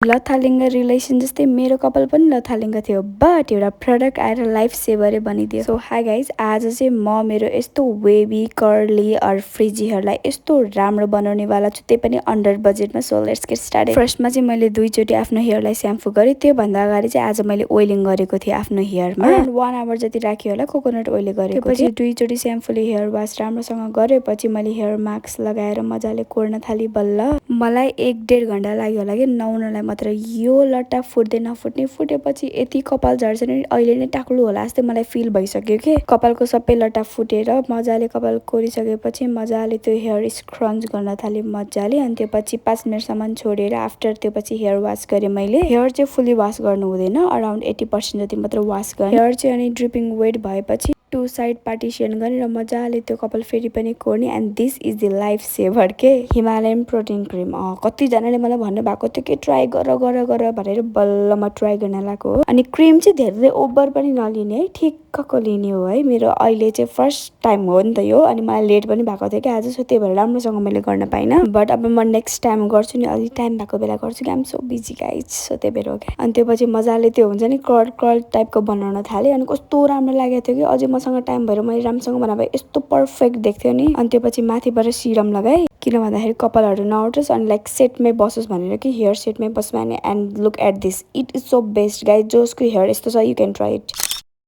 लथालिङ्ग रिलेसन जस्तै मेरो कपाल पनि लथालिङ्ग थियो, बट एउटा प्रडक्ट आएर लाइफ सेभरै बनिदियो। सो हाई गाइज, आज चाहिँ म मेरो यस्तो वेभी कर्ली और फ्रिजी हेयरलाई यस्तो राम्रो बनाउनेवाला छु, त्यही पनि अन्डर बजेटमा। So let's get started. फर्स्टमा चाहिँ मैले दुईचोटि आफ्नो हेयरलाई स्याम्पू गरेँ। त्योभन्दा अगाडि चाहिँ आज मैले ओइलिङ गरेको थिएँ आफ्नो हेयरमा। अराउन्ड 1 आवर जति राख्यो होला, कोकोनट ओइल गरेको थिएँ। दुईचोटि स्याम्पूले हेयर वास राम्रोसँग गरेपछि मैले हेयर मास्क लगाएर मजाले कोर्न थालेँ बल्ल। मलाई 1-1.5 घन्टा लाग्यो होला कि नुहाउनलाई मात्र। यो लट्टा फुट्दै नफुट्ने, फुटेपछि यति कपाल झर्छ नि अहिले नै टाक्लु होला जस्तै मलाई फिल भइसक्यो कि कपालको सबै लट्टा फुटेर मजाले कपाल कोरिसकेपछि मजाले त्यो हेयर स्क्रन्च गर्न थालेँ मजाले। अनि त्यसपछि 5 मिनटसम्म छोडेर आफ्टर त्यसपछि हेयर वास गरेँ मैले। हेयर चाहिँ फुल्ली वास गर्नु हुँदैन, अराउन्ड 80% जति मात्र वास गर्ने। हेयर चाहिँ अनि ड्रिपिङ वेट भएपछि 2 साइड पार्टिसन गर्ने र मजाले त्यो कपाल फेरि पनि कोर्ने। And this is the life saver के हिमालयन प्रोटिन क्रिम। कतिजनाले मलाई भन्नु भएको थियो कि ट्राई गर भनेर बल्ल म ट्राई गर्न लागेको हो। अनि क्रिम चाहिँ धेरै ओभर पनि नलिने है, ठिक्कको लिने हो है। मेरो अहिले चाहिँ फर्स्ट टाइम हो नि त यो, अनि मलाई लेट पनि भएको थियो कि आज, सो त्यही भएर राम्रोसँग मैले गर्न पाइनँ। बट अब म नेक्स्ट टाइम गर्छु नि, अलिक टाइम भएको बेला गर्छु कि I'm so busy guys, so त्यही भएर हो क्या। अनि त्यसपछि मजाले त्यो हुन्छ नि कर्ल टाइपको बनाउन थालेँ। अनि कस्तो राम्रो लागेको थियो कि अझै मसँग टाइम भएर मैले राम्रोसँग बनाए यस्तो पर्फेक्ट देख्थ्यो नि। अनि त्यसपछि माथिबाट सिरम लगाएँ, किन भन्दाखेरि कपालहरू नउठोस् अनि लाइक सेटमै बसोस् भनेर कि हेयर सेटमै बस्छ भने। And look at this, it is so best guys. जसको हेयर यस्तो छ यु क्यान ट्राई इट।